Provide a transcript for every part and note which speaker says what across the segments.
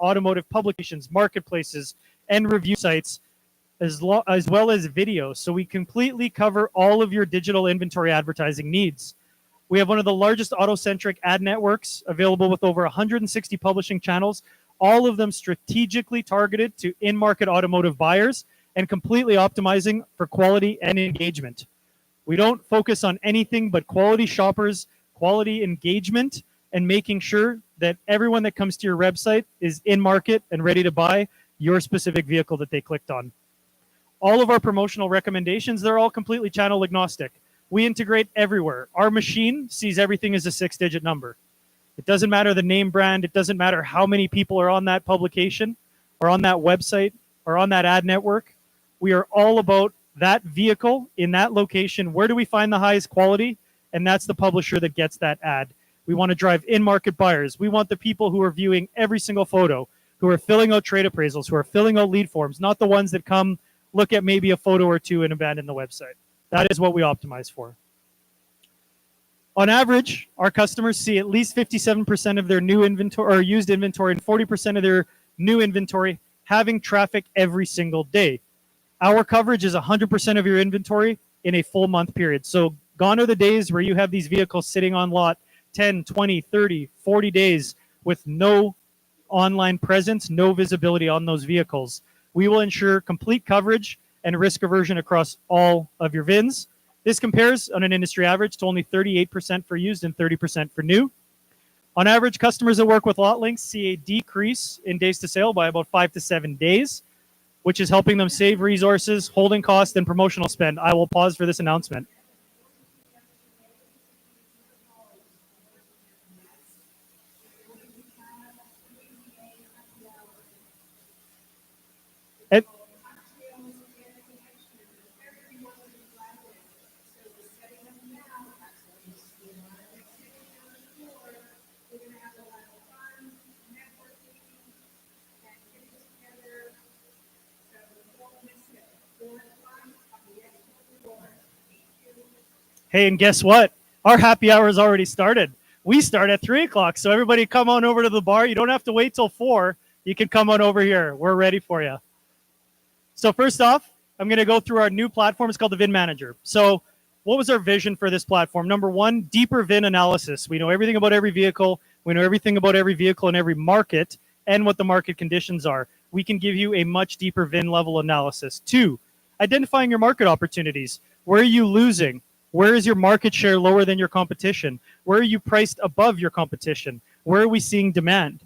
Speaker 1: automotive publications, marketplaces, and review sites, as well as video. So we completely cover all of your digital inventory advertising needs. We have one of the largest auto-centric ad networks available with over 160 publishing channels, all of them strategically targeted to in-market automotive buyers and completely optimizing for quality and engagement. We don't focus on anything but quality shoppers, quality engagement, and making sure that everyone that comes to your website is in market and ready to buy your specific vehicle that they clicked on. All of our promotional recommendations, they're all completely channel agnostic. We integrate everywhere. Our machine sees everything as a 6-digit number. It doesn't matter the name brand. It doesn't matter how many people are on that publication or on that website or on that ad network. We are all about that vehicle in that location. Where do we find the highest quality? And that's the publisher that gets that ad. We want to drive in-market buyers. We want the people who are viewing every single photo, who are filling out trade appraisals, who are filling out lead forms, not the ones that come look at maybe a photo or two and abandon the website. That is what we optimize for. On average, our customers see at least 57% of their new inventory or used inventory and 40% of their new inventory having traffic every single day. Our coverage is 100% of your inventory in a full month period. So gone are the days where you have these vehicles sitting on lot 10, 20, 30, 40 days with no online presence, no visibility on those vehicles. We will ensure complete coverage and risk aversion across all of your VINs. This compares on an industry average to only 38% for used and 30% for new. On average, customers that work with Lotlinx see a decrease in days to sale by about 5 to 7 days, which is helping them save resources, holding costs, and promotional spend. I will pause for this announcement. Hey, and guess what? Our happy hour has already started. We start at 3 o'clock, so everybody come on over to the bar. You don't have to wait till 4. You can come on over here. We're ready for you. So first off, I'm going to go through our new platform. It's called the VIN Manager. So what was our vision for this platform? Number one, deeper VIN analysis. We know everything about every vehicle. We know everything about every vehicle in every market and what the market conditions are. We can give you a much deeper VIN level analysis. 2, identifying your market opportunities. Where are you losing? Where is your market share lower than your competition? Where are you priced above your competition? Where are we seeing demand?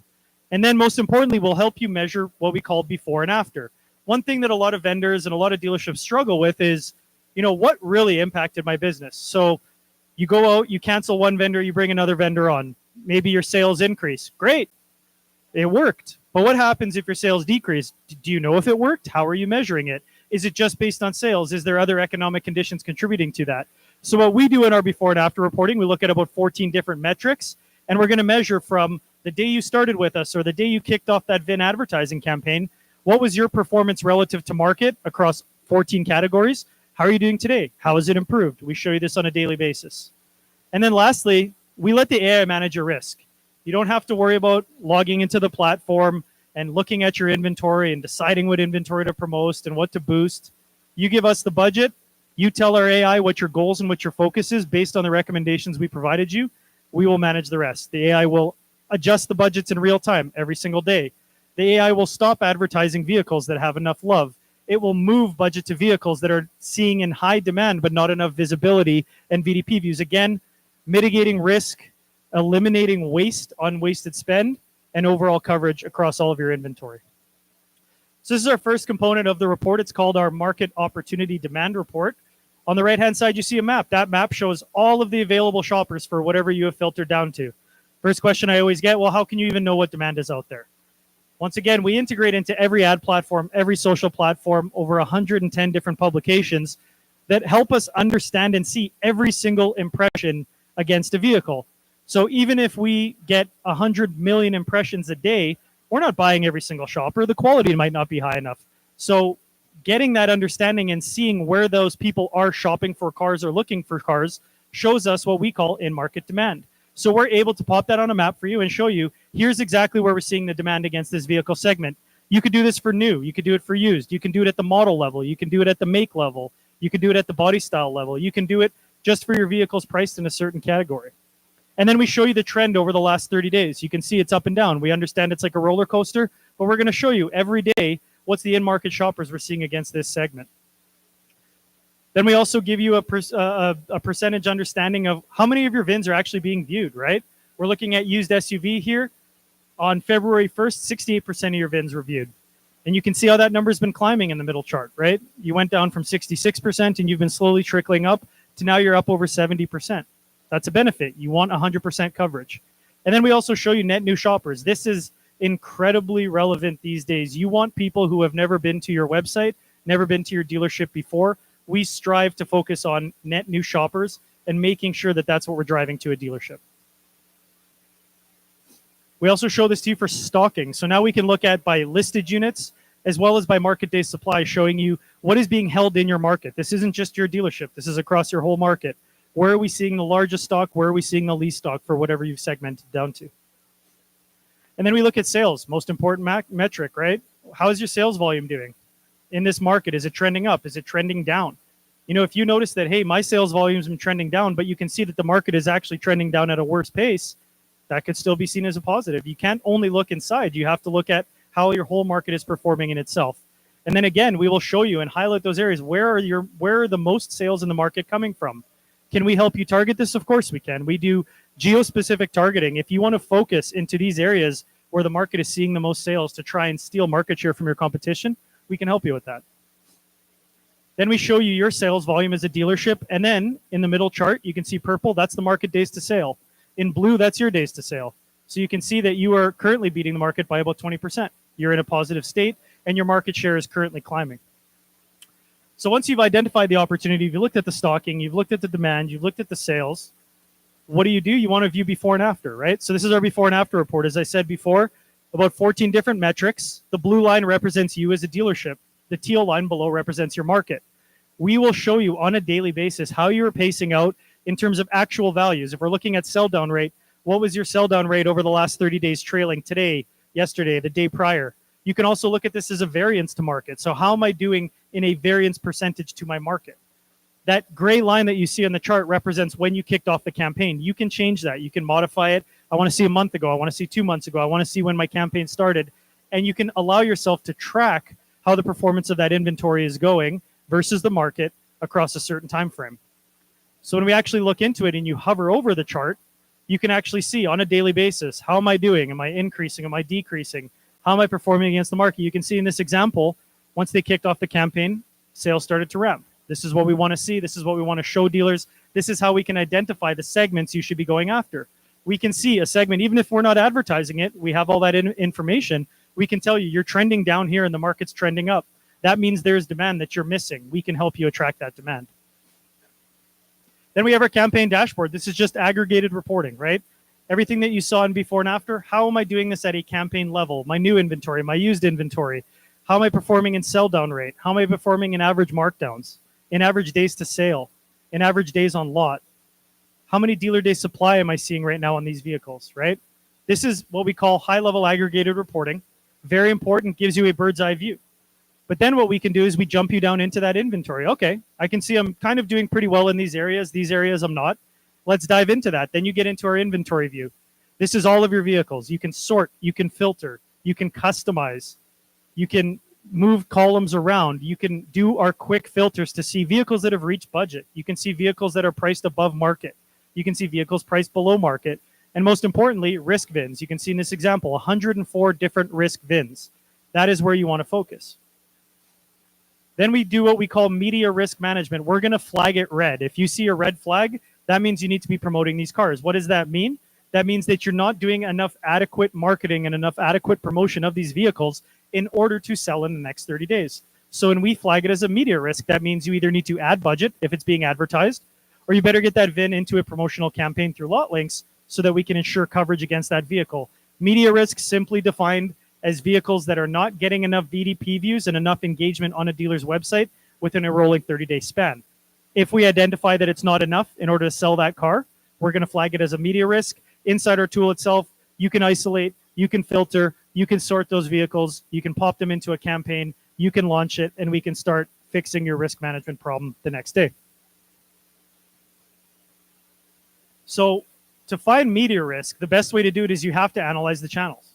Speaker 1: And then most importantly, we'll help you measure what we call before and after. One thing that a lot of vendors and a lot of dealerships struggle with is, what really impacted my business? So you go out, you cancel one vendor, you bring another vendor on. Maybe your sales increase. Great. It worked. But what happens if your sales decrease? Do you know if it worked? How are you measuring it? Is it just based on sales? Is there other economic conditions contributing to that? So what we do in our before and after reporting, we look at about 14 different metrics, and we're going to measure from the day you started with us or the day you kicked off that VIN advertising campaign, what was your performance relative to market across 14 categories? How are you doing today? How has it improved? We show you this on a daily basis. And then lastly, we let the AI manage your risk. You don't have to worry about logging into the platform and looking at your inventory and deciding what inventory to promote and what to boost. You give us the budget. You tell our AI what your goals and what your focus is based on the recommendations we provided you. We will manage the rest. The AI will adjust the budgets in real time every single day. The AI will stop advertising vehicles that have enough love. It will move budget to vehicles that are seeing in high demand but not enough visibility and VDP views. Again, mitigating risk, eliminating waste, unwasted spend, and overall coverage across all of your inventory. So this is our first component of the report. It's called our Market Opportunity Demand Report. On the right-hand side, you see a map. That map shows all of the available shoppers for whatever you have filtered down to. First question I always get, well, how can you even know what demand is out there? Once again, we integrate into every ad platform, every social platform, over 110 different publications that help us understand and see every single impression against a vehicle. So even if we get 100 million impressions a day, we're not buying every single shopper. The quality might not be high enough. So getting that understanding and seeing where those people are shopping for cars or looking for cars shows us what we call in-market demand. So we're able to pop that on a map for you and show you, here's exactly where we're seeing the demand against this vehicle segment. You could do this for new. You could do it for used. You can do it at the model level. You can do it at the make level. You can do it at the body style level. You can do it just for your vehicles priced in a certain category. And then we show you the trend over the last 30 days. You can see it's up and down. We understand it's like a roller coaster, but we're going to show you every day what's the in-market shoppers we're seeing against this segment. Then we also give you a percentage understanding of how many of your VINs are actually being viewed, right? We're looking at used SUV here. On February 1st, 68% of your VINs were viewed. And you can see how that number's been climbing in the middle chart, right? You went down from 66% and you've been slowly trickling up to now you're up over 70%. That's a benefit. You want 100% coverage. And then we also show you net new shoppers. This is incredibly relevant these days. You want people who have never been to your website, never been to your dealership before. We strive to focus on net new shoppers and making sure that that's what we're driving to a dealership. We also show this to you for stocking. So now we can look at by listed units as well as by market day supply, showing you what is being held in your market. This isn't just your dealership. This is across your whole market. Where are we seeing the largest stock? Where are we seeing the least stock for whatever you've segmented down to? And then we look at sales, most important metric, right? How is your sales volume doing in this market? Is it trending up? Is it trending down? You know, if you notice that, hey, my sales volume's been trending down, but you can see that the market is actually trending down at a worse pace, that could still be seen as a positive. You can't only look inside. You have to look at how your whole market is performing in itself. And then again, we will show you and highlight those areas. Where are the most sales in the market coming from? Can we help you target this? Of course we can. We do geo-specific targeting. If you want to focus into these areas where the market is seeing the most sales to try and steal market share from your competition, we can help you with that. Then we show you your sales volume as a dealership. And then in the middle chart, you can see purple, that's the market days to sale. In blue, that's your days to sale. So you can see that you are currently beating the market by about 20%. You're in a positive state and your market share is currently climbing. So once you've identified the opportunity, you've looked at the stocking, you've looked at the demand, you've looked at the sales, what do? You want to view before and after, right? So this is our before and after report. As I said before, about 14 different metrics. The blue line represents you as a dealership. The teal line below represents your market. We will show you on a daily basis how you're pacing out in terms of actual values. If we're looking at sell down rate, what was your sell down rate over the last 30 days trailing today, yesterday, the day prior? You can also look at this as a variance to market. So how am I doing in a variance percentage to my market? That gray line that you see on the chart represents when you kicked off the campaign. You can change that. You can modify it. I want to see a month ago. I want to see 2 months ago. I want to see when my campaign started. And you can allow yourself to track how the performance of that inventory is going versus the market across a certain time frame. So when we actually look into it and you hover over the chart, you can actually see on a daily basis, how am I doing? Am I increasing? Am I decreasing? How am I performing against the market? You can see in this example, once they kicked off the campaign, sales started to ramp. This is what we want to see. This is what we want to show dealers. This is how we can identify the segments you should be going after. We can see a segment, even if we're not advertising it, we have all that information. We can tell you you're trending down here and the market's trending up. That means there's demand that you're missing. We can help you attract that demand. Then we have our campaign dashboard. This is just aggregated reporting, right? Everything that you saw in before and after. How am I doing this at a campaign level? My new inventory, my used inventory. How am I performing in sell down rate? How am I performing in average markdowns? In average days to sale? In average days on lot? How many dealer day supply am I seeing right now on these vehicles, right? This is what we call high level aggregated reporting. Very important, gives you a bird's eye view. But then what we can do is we jump you down into that inventory. Okay, I can see I'm kind of doing pretty well in these areas. These areas I'm not. Let's dive into that. Then you get into our inventory view. This is all of your vehicles. You can sort, you can filter, you can customize, you can move columns around. You can do our quick filters to see vehicles that have reached budget. You can see vehicles that are priced above market. You can see vehicles priced below market. And most importantly, risk VINs. You can see in this example, 104 different risk VINs. That is where you want to focus. Then we do what we call media risk management. We're going to flag it red. If you see a red flag, that means you need to be promoting these cars. What does that mean? That means that you're not doing enough adequate marketing and enough adequate promotion of these vehicles in order to sell in the next 30 days. So when we flag it as a media risk, that means you either need to add budget if it's being advertised, or you better get that VIN into a promotional campaign through Lotlinx so that we can ensure coverage against that vehicle. Media risk simply defined as vehicles that are not getting enough VDP views and enough engagement on a dealer's website within a rolling 30-day span. If we identify that it's not enough in order to sell that car, we're going to flag it as a media risk. Inside our tool itself, you can isolate, you can filter, you can sort those vehicles, you can pop them into a campaign, you can launch it, and we can start fixing your risk management problem the next day. So to find media risk, the best way to do it is you have to analyze the channels.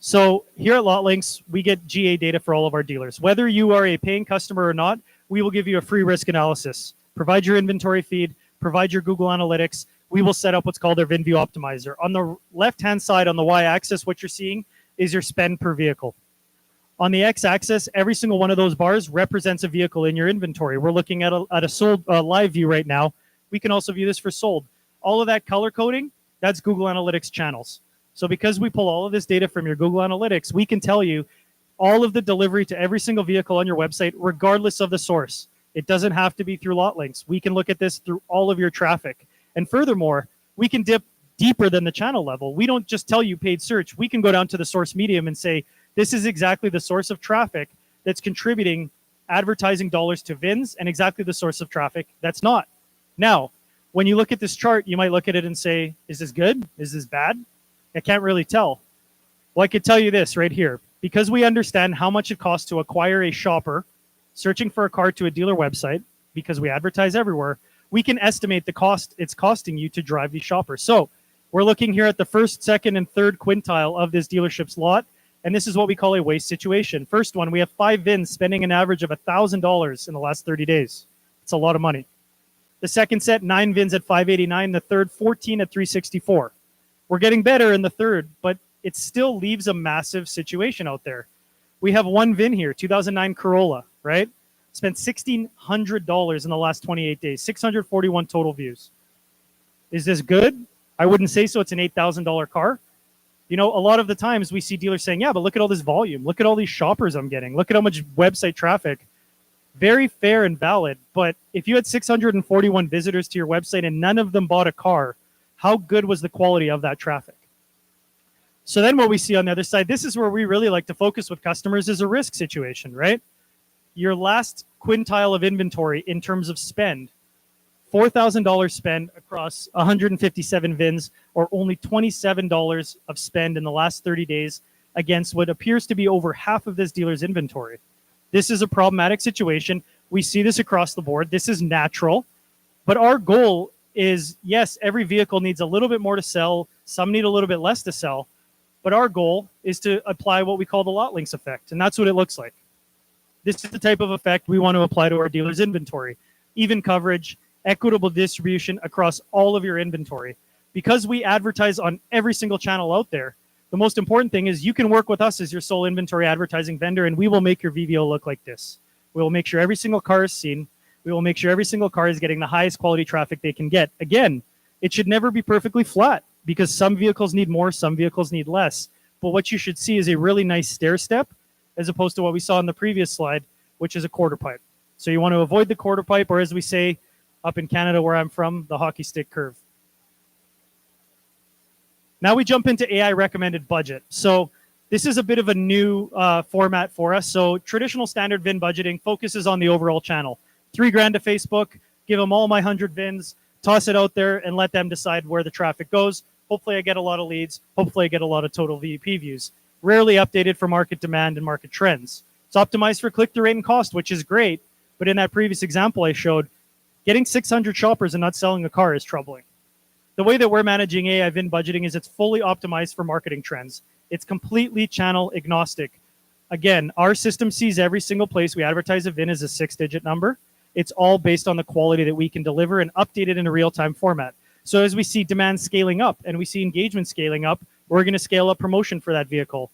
Speaker 1: So here at Lotlinx, we get GA data for all of our dealers. Whether you are a paying customer or not, we will give you a free risk analysis. Provide your inventory feed, provide your Google Analytics. We will set up what's called our VinView Optimizer. On the left-hand side, on the y-axis, what you're seeing is your spend per vehicle. On the x-axis, every single one of those bars represents a vehicle in your inventory. We're looking at a sold live view right now. We can also view this for sold. All of that color coding, that's Google Analytics channels. So because we pull all of this data from your Google Analytics, we can tell you all of the delivery to every single vehicle on your website, regardless of the source. It doesn't have to be through Lotlinx. We can look at this through all of your traffic. And furthermore, we can dip deeper than the channel level. We don't just tell you paid search. We can go down to the source medium and say, this is exactly the source of traffic that's contributing advertising dollars to VINs and exactly the source of traffic that's not. Now, when you look at this chart, you might look at it and say, is this good? Is this bad? I can't really tell. Well, I could tell you this right here. Because we understand how much it costs to acquire a shopper searching for a car to a dealer website, because we advertise everywhere, we can estimate the cost it's costing you to drive these shoppers. So we're looking here at the first, second, and third quintile of this dealership's lot, and this is what we call a waste situation. First one, we have 5 VINs spending an average of $1,000 in the last 30 days. It's a lot of money. The second set, 9 VINs at $589. The third, 14 at $364. We're getting better in the third, but it still leaves a massive situation out there. We have 1 VIN here, 2009 Corolla, right? Spent $1,600 in the last 28 days, 641 total views. Is this good? I wouldn't say so. It's an $8,000 car. You know, a lot of the times we see dealers saying, yeah, but look at all this volume. Look at all these shoppers I'm getting. Look at how much website traffic. Very fair and valid. But if you had 641 visitors to your website and none of them bought a car, how good was the quality of that traffic? So then what we see on the other side, this is where we really like to focus with customers, is a risk situation, right? Your last quintile of inventory in terms of spend, $4,000 spend across 157 VINs, or only $27 of spend in the last 30 days against what appears to be over half of this dealer's inventory. This is a problematic situation. We see this across the board. This is natural, but our goal is, yes, every vehicle needs a little bit more to sell. Some need a little bit less to sell. But our goal is to apply what we call the Lotlinx effect, and that's what it looks like. This is the type of effect we want to apply to our dealer's inventory. Even coverage, equitable distribution across all of your inventory. Because we advertise on every single channel out there, the most important thing is you can work with us as your sole inventory advertising vendor, and we will make your VVO look like this. We will make sure every single car is seen. We will make sure every single car is getting the highest quality traffic they can get. Again, it should never be perfectly flat, because some vehicles need more, some vehicles need less. But what you should see is a really nice stair step, as opposed to what we saw in the previous slide, which is a quarter pipe. So you want to avoid the quarter pipe, or as we say up in Canada where I'm from, the hockey stick curve. Now we jump into AI recommended budget. So this is a bit of a new format for us. So traditional standard VIN budgeting focuses on the overall channel. $3,000 to Facebook, give them all my 100 VINs, toss it out there and let them decide where the traffic goes. Hopefully I get a lot of leads. Hopefully I get a lot of total VEP views. Rarely updated for market demand and market trends. It's optimized for click-through rate and cost, which is great. But in that previous example I showed, getting 600 shoppers and not selling a car is troubling. The way that we're managing AI VIN budgeting is it's fully optimized for marketing trends. It's completely channel agnostic. Again, our system sees every single place we advertise a VIN as a 6-digit number. It's all based on the quality that we can deliver and update it in a real-time format. So as we see demand scaling up and we see engagement scaling up, we're going to scale up promotion for that vehicle.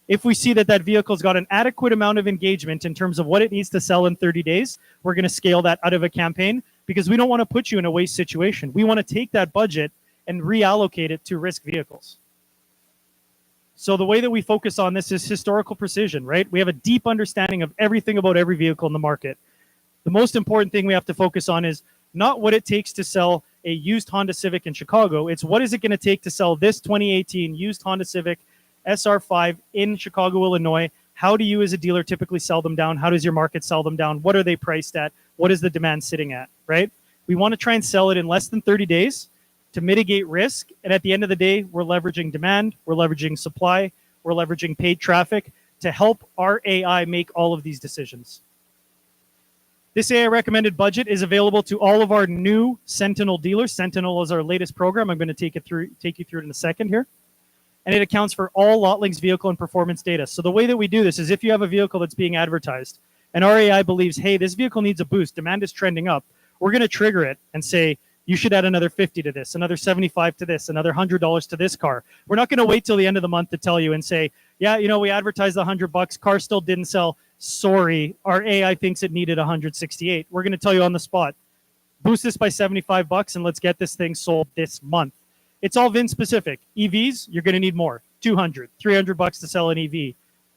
Speaker 1: If we see that that vehicle's got an adequate amount of engagement in terms of what it needs to sell in 30 days, we're going to scale that out of a campaign, because we don't want to put you in a waste situation. We want to take that budget and reallocate it to risk vehicles. So the way that we focus on this is historical precision, right? We have a deep understanding of everything about every vehicle in the market. The most important thing we have to focus on is not what it takes to sell a used Honda Civic in Chicago. It's what is it going to take to sell this 2018 used Honda Civic SR5 in Chicago, Illinois. How do you as a dealer typically sell them down? How does your market sell them down? What are they priced at? What is the demand sitting at, right? We want to try and sell it in less than 30 days to mitigate risk. And at the end of the day, we're leveraging demand, we're leveraging supply, we're leveraging paid traffic to help our AI make all of these decisions. This AI recommended budget is available to all of our new Sentinel dealers. Sentinel is our latest program. I'm going to take you through it in a second here. And it accounts for all Lotlinx vehicle and performance data. So the way that we do this is if you have a vehicle that's being advertised and our AI believes, hey, this vehicle needs a boost, demand is trending up, we're going to trigger it and say, you should add another 50 to this, another 75 to this, another $100 to this car. We're not going to wait till the end of the month to tell you and say, yeah, you know, we advertised $100, car still didn't sell. Sorry, our AI thinks it needed 168. We're going to tell you on the spot, boost this by $75 and let's get this thing sold this month. It's all VIN specific. EVs, you're going to need more, 200, $300 to sell an EV.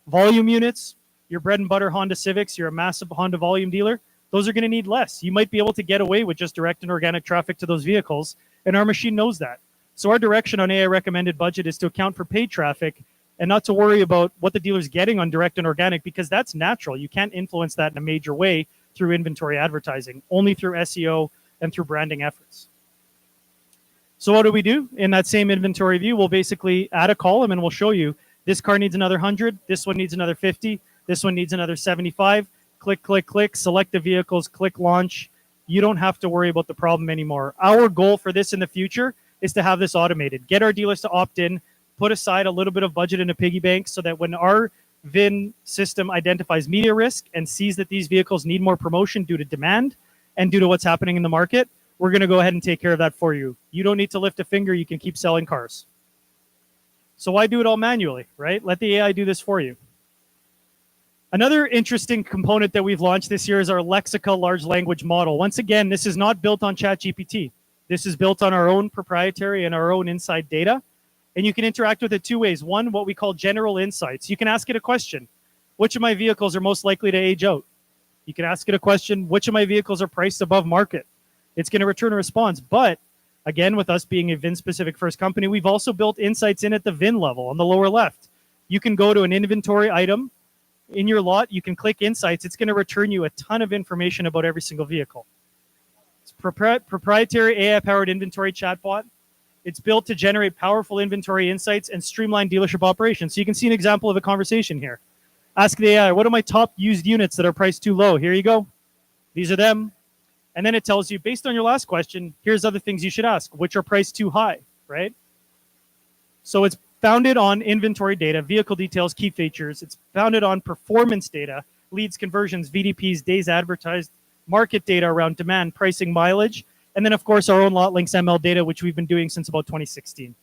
Speaker 1: Volume units, your bread and butter Honda Civics, you're a massive Honda volume dealer, those are going to need less. You might be able to get away with just direct and organic traffic to those vehicles, and our machine knows that. So our direction on AI recommended budget is to account for paid traffic and not to worry about what the dealer's getting on direct and organic, because that's natural. You can't influence that in a major way through inventory advertising, only through SEO and through branding efforts. So what do we do? In that same inventory view, we'll basically add a column and we'll show you this car needs another 100, this one needs another 50, this one needs another 75. Click, click, click, select the vehicles, click launch. You don't have to worry about the problem anymore. Our goal for this in the future is to have this automated. Get our dealers to opt in, put aside a little bit of budget in a piggy bank so that when our VIN system identifies media risk and sees that these vehicles need more promotion due to demand and due to what's happening in the market, we're going to go ahead and take care of that for you. You don't need to lift a finger. You can keep selling cars. So why do it all manually, right? Let the AI do this for you. Another interesting component that we've launched this year is our Lexica large language model. Once again, this is not built on ChatGPT. This is built on our own proprietary and our own inside data. And you can interact with it two ways. One, what we call general insights. You can ask it a question. Which of my vehicles are most likely to age out? You can ask it a question. Which of my vehicles are priced above market? It's going to return a response. But again, with us being a VIN-specific first company, we've also built insights in at the VIN level on the lower left. You can go to an inventory item in your lot, you can click insights. It's going to return you a ton of information about every single vehicle. It's proprietary AI-powered inventory chatbot. It's built to generate powerful inventory insights and streamline dealership operations. So you can see an example of a conversation here. Ask the AI, what are my top used units that are priced too low? Here you go. These are them. And then it tells you, based on your last question, here's other things you should ask, which are priced too high, right? So it's founded on inventory data, vehicle details, key features. It's founded on performance data, leads, conversions, VDPs, days advertised, market data around demand, pricing, mileage, and then, of course, our own Lotlinx ML data, which we've been doing since about 2016.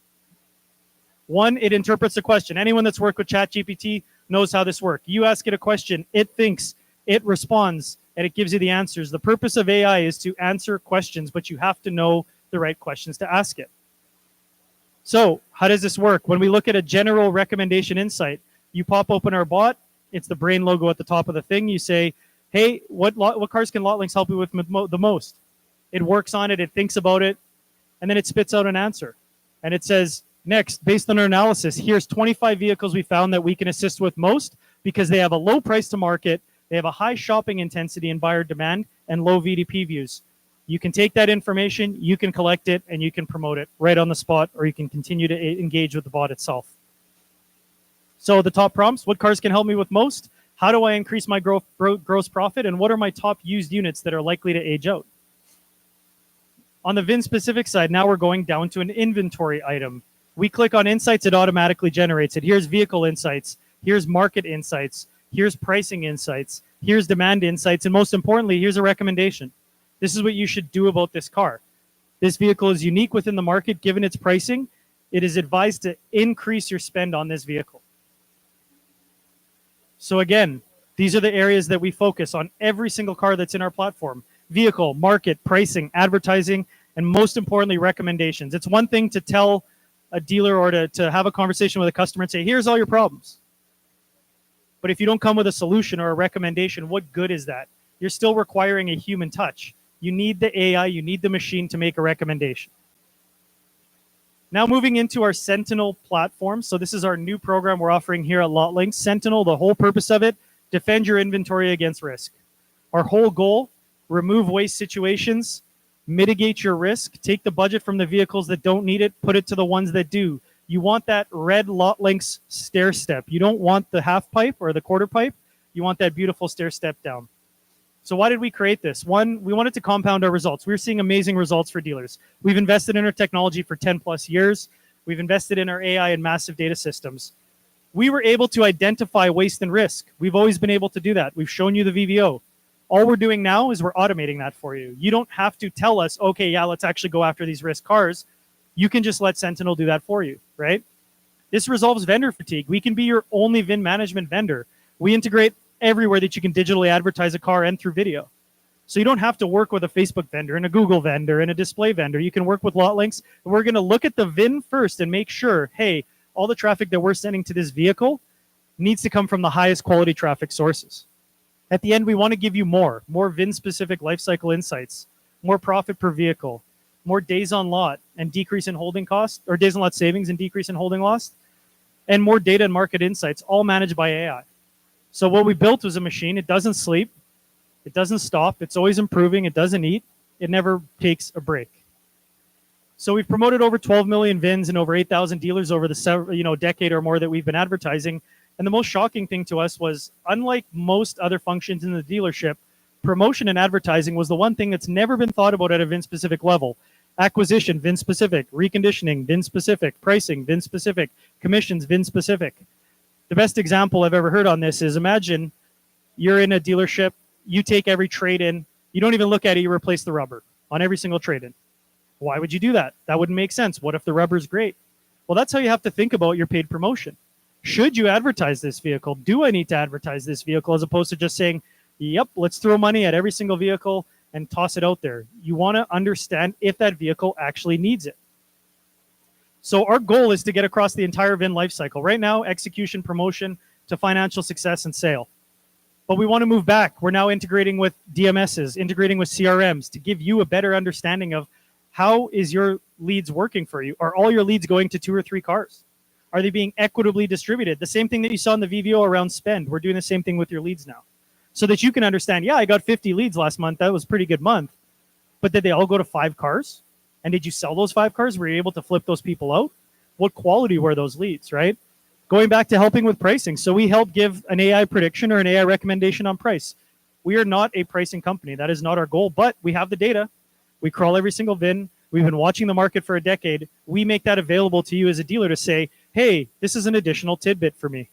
Speaker 1: One, it interprets a question. Anyone that's worked with ChatGPT knows how this works. You ask it a question, it thinks, it responds, and it gives you the answers. The purpose of AI is to answer questions, but you have to know the right questions to ask it. So how does this work? When we look at a general recommendation insight, you pop open our bot. It's the brain logo at the top of the thing. You say, hey, what cars can Lotlinx help you with the most? It works on it. It thinks about it. And then it spits out an answer. And it says, next, based on our analysis, here's 25 vehicles we found that we can assist with most because they have a low price to market, they have a high shopping intensity and buyer demand, and low VDP views. You can take that information, you can collect it, and you can promote it right on the spot, or you can continue to engage with the bot itself. So the top prompts, what cars can help me with most? How do I increase my gross profit? And what are my top used units that are likely to age out? On the VIN-specific side, now we're going down to an inventory item. We click on insights, it automatically generates it. Here's vehicle insights, here's market insights, here's pricing insights, here's demand insights, and most importantly, here's a recommendation. This is what you should do about this car. This vehicle is unique within the market. Given its pricing, it is advised to increase your spend on this vehicle. So again, these are the areas that we focus on every single car that's in our platform. Vehicle, market, pricing, advertising, and most importantly, recommendations. It's one thing to tell a dealer or to have a conversation with a customer and say, here's all your problems. But if you don't come with a solution or a recommendation, what good is that? You're still requiring a human touch. You need the AI, you need the machine to make a recommendation. Now moving into our Sentinel platform. So this is our new program we're offering here at Lotlinx. Sentinel, the whole purpose of it, defend your inventory against risk. Our whole goal, remove waste situations, Mitigate your risk. Take the budget from the vehicles that don't need it, put it to the ones that do. You want that red Lotlinx stair step. You don't want the half pipe or the quarter pipe. You want that beautiful stair step down. So why did we create this? One, we wanted to compound our results. We're seeing amazing results for dealers. We've invested in our technology for 10 plus years. We've invested in our AI and massive data systems. We were able to identify waste and risk. We've always been able to do that. We've shown you the VVO. All we're doing now is we're automating that for you. You don't have to tell us, okay, yeah, let's actually go after these risk cars. You can just let Sentinel do that for you, right? This resolves vendor fatigue. We can be your only VIN management vendor. We integrate everywhere that you can digitally advertise a car and through video. So you don't have to work with a Facebook vendor and a Google vendor and a display vendor. You can work with Lotlinx. And we're going to look at the VIN first and make sure, hey, all the traffic that we're sending to this vehicle needs to come from the highest quality traffic sources. At the end, we want to give you more VIN-specific lifecycle insights, more profit per vehicle, more days on lot and decrease in holding cost, or days on lot savings and decrease in holding loss, and more data and market insights, all managed by AI. So what we built was a machine. It doesn't sleep. It doesn't stop. It's always improving. It doesn't eat. It never takes a break. So we've promoted over 12 million VINs and over 8,000 dealers over the decade or more that we've been advertising. And the most shocking thing to us was, unlike most other functions in the dealership, promotion and advertising was the one thing that's never been thought about at a VIN-specific level. Acquisition, VIN-specific. Reconditioning, VIN-specific. Pricing, VIN-specific. Commissions, VIN-specific. The best example I've ever heard on this is, imagine you're in a dealership, you take every trade-in, you don't even look at it, you replace the rubber on every single trade-in. Why would you do that? That wouldn't make sense. What if the rubber's great? Well, that's how you have to think about your paid promotion. Should you advertise this vehicle? Do I need to advertise this vehicle, as opposed to just saying, yep, let's throw money at every single vehicle and toss it out there? You want to understand if that vehicle actually needs it. So our goal is to get across the entire VIN lifecycle. Right now, execution, promotion, to financial success and sale. But we want to move back. We're now integrating with DMSs, integrating with CRMs to give you a better understanding of how is your leads working for you. Are all your leads going to 2 or 3 cars? Are they being equitably distributed? The same thing that you saw in the VVO around spend. We're doing the same thing with your leads now. So that you can understand, yeah, I got 50 leads last month. That was a pretty good month. But did they all go to 5 cars? And did you sell those 5 cars? Were you able to flip those people out? What quality were those leads, right? Going back to helping with pricing. So we help give an AI prediction or an AI recommendation on price. We are not a pricing company. That is not our goal, but we have the data. We crawl every single VIN. We've been watching the market for a decade. We make that available to you as a dealer to say, hey, this is an additional tidbit for me.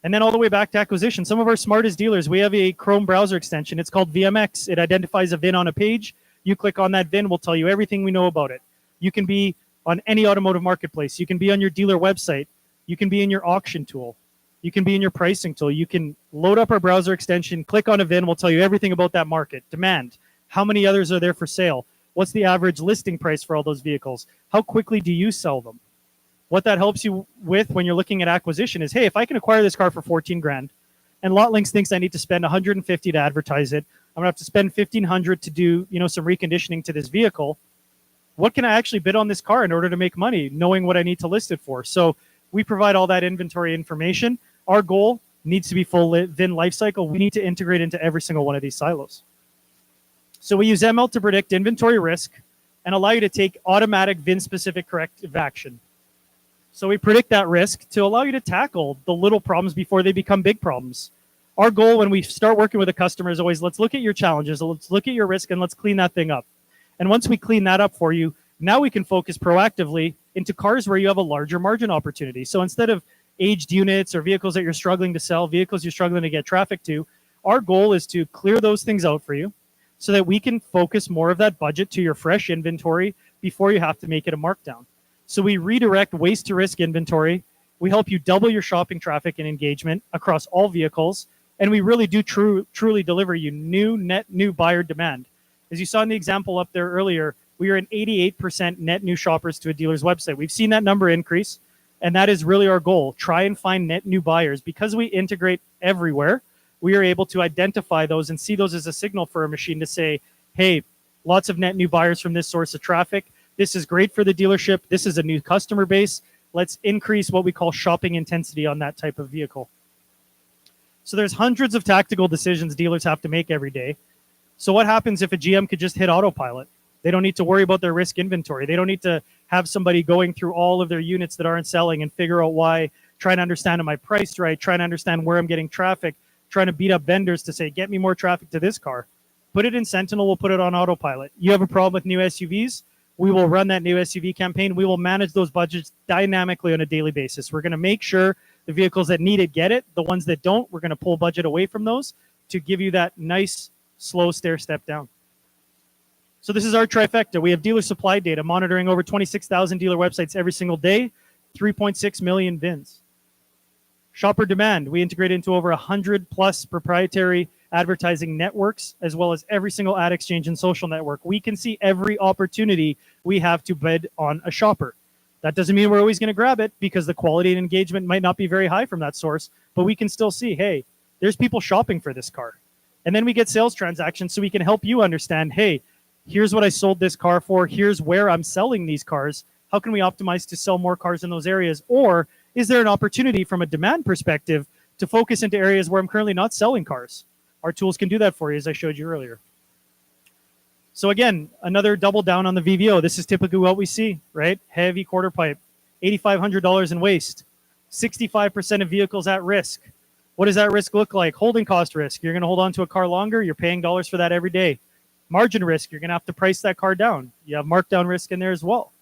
Speaker 1: And then all the way back to acquisition. Some of our smartest dealers, we have a Chrome browser extension. It's called VMX. It identifies a VIN on a page. You click on that VIN, we'll tell you everything we know about it. You can be on any automotive marketplace. You can be on your dealer website. You can be in your auction tool. You can be in your pricing tool. You can load up our browser extension, click on a VIN, we'll tell you everything about that market. Demand. How many others are there for sale? What's the average listing price for all those vehicles? How quickly do you sell them? What that helps you with when you're looking at acquisition is, hey, if I can acquire this car for 14 grand and Lotlinx thinks I need to spend 150 to advertise it, I'm gonna have to spend 1,500 to do, some reconditioning to this vehicle. What can I actually bid on this car in order to make money, knowing what I need to list it for? So we provide all that inventory information. Our goal needs to be full VIN lifecycle. We need to integrate into every single one of these silos. So we use ML to predict inventory risk and allow you to take automatic VIN-specific corrective action. So we predict that risk to allow you to tackle the little problems before they become big problems. Our goal when we start working with a customer is always, let's look at your challenges, let's look at your risk, and let's clean that thing up. And once we clean that up for you, now we can focus proactively into cars where you have a larger margin opportunity. So instead of aged units or vehicles that you're struggling to sell, vehicles you're struggling to get traffic to, our goal is to clear those things out for you so that we can focus more of that budget to your fresh inventory before you have to make it a markdown. So we redirect waste to risk inventory. We help you double your shopping traffic and engagement across all vehicles. And we really do truly deliver you net new buyer demand. As you saw in the example up there earlier, we are an 88% net new shoppers to a dealer's website. We've seen that number increase, and that is really our goal. Try and find net new buyers. Because we integrate everywhere, we are able to identify those and see those as a signal for a machine to say, hey, lots of net new buyers from this source of traffic. This is great for the dealership. This is a new customer base. Let's increase what we call shopping intensity on that type of vehicle. So there's hundreds of tactical decisions dealers have to make every day. So what happens if a GM could just hit autopilot? They don't need to worry about their risk inventory. They don't need to have somebody going through all of their units that aren't selling and figure out why, trying to understand, am I priced right, trying to understand where I'm getting traffic, trying to beat up vendors to say, get me more traffic to this car. Put it in Sentinel, we'll put it on autopilot. You have a problem with new SUVs, we will run that new SUV campaign. We will manage those budgets dynamically on a daily basis. We're going to make sure the vehicles that need it get it. The ones that don't, we're going to pull budget away from those to give you that nice, slow stair step down. So this is our trifecta. We have dealer supply data monitoring over 26,000 dealer websites every single day, 3.6 million VINs. Shopper demand, we integrate into over 100 plus proprietary advertising networks, as well as every single ad exchange and social network. We can see every opportunity we have to bid on a shopper. That doesn't mean we're always going to grab it, because the quality and engagement might not be very high from that source, but we can still see, hey, there's people shopping for this car. And then we get sales transactions, so we can help you understand, hey, here's what I sold this car for, here's where I'm selling these cars. How can we optimize to sell more cars in those areas? Or is there an opportunity from a demand perspective to focus into areas where I'm currently not selling cars? Our tools can do that for you, as I showed you earlier. So again, another double down on the VVO. This is typically what we see, right? Heavy quarter pipe, $8,500 in waste, 65% of vehicles at risk. What does that risk look like? Holding cost risk. You're going to hold on to a car longer. You're paying dollars for that every day. Margin risk. You're going to have to price that car down. You have markdown risk in there as well.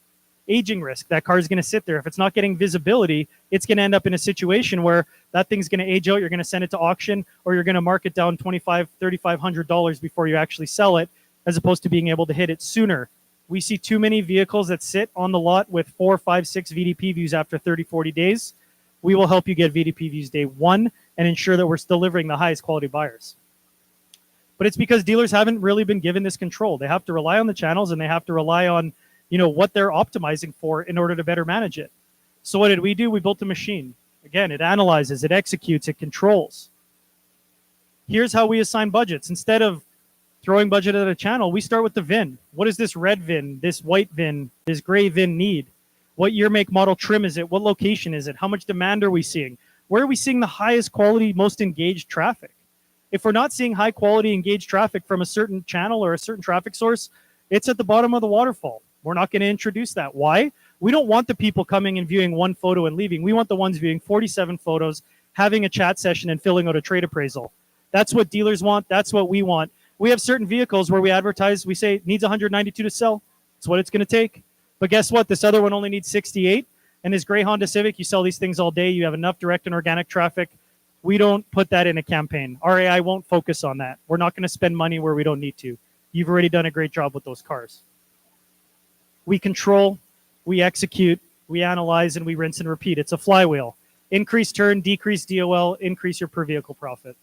Speaker 1: Aging risk. That car is going to sit there. If it's not getting visibility, it's going to end up in a situation where that thing's going to age out. You're going to send it to auction, or you're going to mark it down $2,500, $3,500 before you actually sell it, as opposed to being able to hit it sooner. We see too many vehicles that sit on the lot with 4, 5, 6 VDP views after 30, 40 days. We will help you get VDP views day one and ensure that we're delivering the highest quality buyers. But it's because dealers haven't really been given this control. They have to rely on the channels, and they have to rely on what they're optimizing for in order to better manage it. So what did we do? We built a machine. Again, it analyzes, it executes, it controls. Here's how we assign budgets. Instead of throwing budget at a channel, we start with the VIN. What does this red VIN, this white VIN, this gray VIN need? What year, make, model, trim is it? What location is it? How much demand are we seeing? Where are we seeing the highest quality, most engaged traffic? If we're not seeing high quality engaged traffic from a certain channel or a certain traffic source, it's at the bottom of the waterfall. We're not going to introduce that. Why? We don't want the people coming and viewing one photo and leaving. We want the ones viewing 47 photos, having a chat session, and filling out a trade appraisal. That's what dealers want. That's what we want. We have certain vehicles where we advertise, we say it needs 192 to sell. That's what it's going to take. But guess what? This other one only needs 68. And this gray Honda Civic, you sell these things all day. You have enough direct and organic traffic. We don't put that in a campaign. Our AI won't focus on that. We're not going to spend money where we don't need to. You've already done a great job with those cars. We control, we execute, we analyze, and we rinse and repeat. It's a flywheel. Increase turn, decrease DOL, increase your per vehicle profit.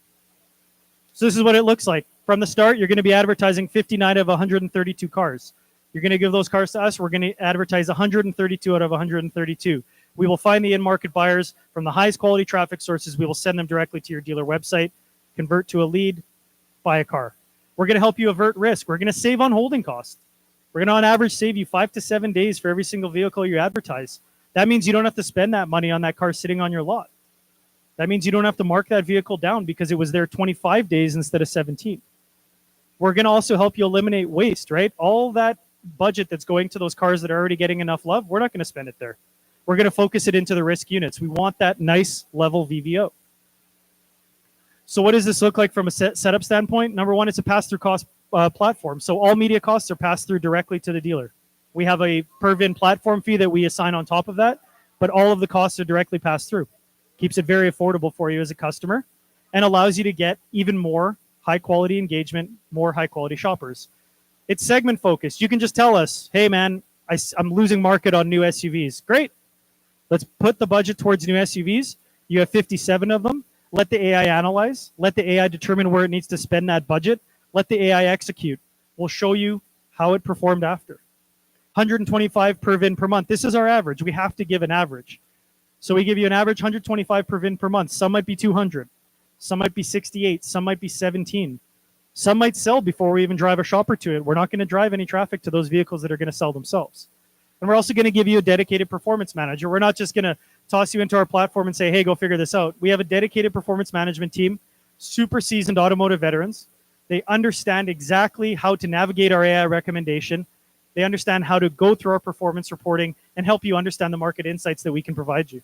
Speaker 1: So this is what it looks like. From the start, you're going to be advertising 59 of 132 cars. You're going to give those cars to us. We're going to advertise 132 out of 132. We will find the in-market buyers from the highest quality traffic sources. We will send them directly to your dealer website, convert to a lead, buy a car. We're going to help you avert risk. We're going to save on holding costs. We're going to, on average, save you 5 to 7 days for every single vehicle you advertise. That means you don't have to spend that money on that car sitting on your lot. That means you don't have to mark that vehicle down because it was there 25 days instead of 17. We're going to also help you eliminate waste, right? All that budget that's going to those cars that are already getting enough love, we're not going to spend it there. We're going to focus it into the risk units. We want that nice level VVO. So what does this look like from a setup standpoint? Number one, it's a pass-through cost platform. So all media costs are passed through directly to the dealer. We have a per VIN platform fee that we assign on top of that, but all of the costs are directly passed through. Keeps it very affordable for you as a customer and allows you to get even more high-quality engagement, more high-quality shoppers. It's segment focused. You can just tell us, hey, man, I'm losing market on new SUVs. Great. Let's put the budget towards new SUVs. You have 57 of them. Let the AI analyze. Let the AI determine where it needs to spend that budget. Let the AI execute. We'll show you how it performed after. 125 per VIN per month. This is our average. We have to give an average. So we give you an average 125 per VIN per month. Some might be 200. Some might be 68. Some might be 17. Some might sell before we even drive a shopper to it. We're not going to drive any traffic to those vehicles that are going to sell themselves. And we're also going to give you a dedicated performance manager. We're not just going to toss you into our platform and say, hey, go figure this out. We have a dedicated performance management team, super seasoned automotive veterans. They understand exactly how to navigate our AI recommendation, They understand how to go through our performance reporting and help you understand the market insights that we can provide you.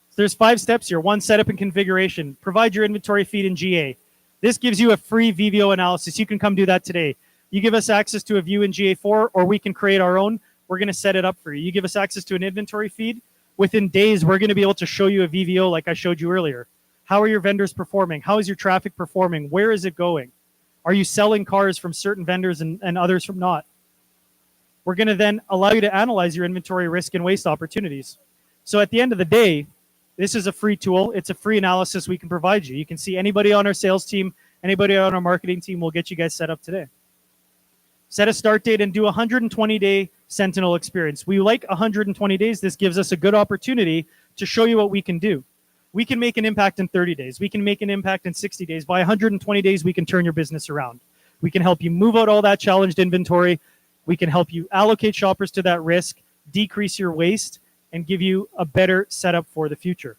Speaker 1: So there's 5 steps here. 1, setup and configuration. Provide your inventory feed in GA. This gives you a free VVO analysis. You can come do that today. You give us access to a view in GA4, or we can create our own. We're going to set it up for you. You give us access to an inventory feed. Within days, we're going to be able to show you a VVO like I showed you earlier. How are your vendors performing? How is your traffic performing? Where is it going? Are you selling cars from certain vendors and others from not? We're going to then allow you to analyze your inventory risk and waste opportunities. So at the end of the day, this is a free tool. It's a free analysis we can provide you. You can see anybody on our sales team, anybody on our marketing team. We'll get you guys set up today. Set a start date and do a 120-day Sentinel experience. We like 120 days. This gives us a good opportunity to show you what we can do. We can make an impact in 30 days. We can make an impact in 60 days. By 120 days, we can turn your business around. We can help you move out all that challenged inventory. We can help you allocate shoppers to that risk, decrease your waste, and give you a better setup for the future.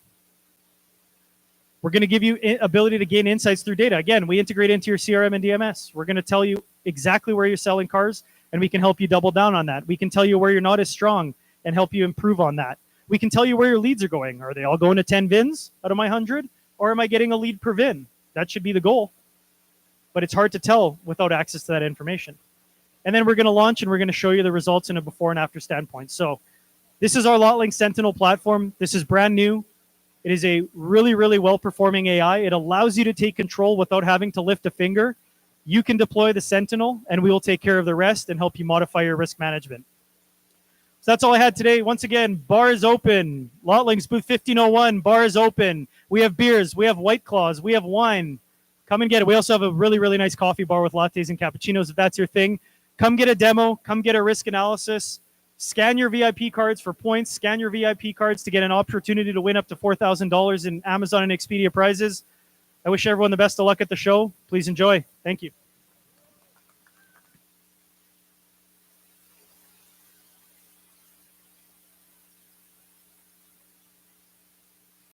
Speaker 1: We're going to give you ability to gain insights through data. Again, we integrate into your CRM and DMS. We're going to tell you exactly where you're selling cars, and we can help you double down on that. We can tell you where you're not as strong and help you improve on that. We can tell you where your leads are going. Are they all going to 10 VINs out of my 100? Or am I getting a lead per VIN? That should be the goal. But it's hard to tell without access to that information. And then we're going to launch and we're going to show you the results in a before and after standpoint. So this is our Lotlinx Sentinel platform. This is brand new. It is a really, really well-performing AI. It allows you to take control without having to lift a finger. You can deploy the Sentinel, and we will take care of the rest and help you modify your risk management. So that's all I had today. Once again, bar is open. Lotlinx booth 1501, bar is open. We have beers. We have White Claws. We have wine. Come and get it. We also have a really, really nice coffee bar with lattes and cappuccinos if that's your thing. Come get a demo. Come get a risk analysis. Scan your VIP cards for points. Scan your VIP cards to get an opportunity to win up to $4,000 in Amazon and Expedia prizes. I wish everyone the best of luck at the show. Please enjoy. Thank you.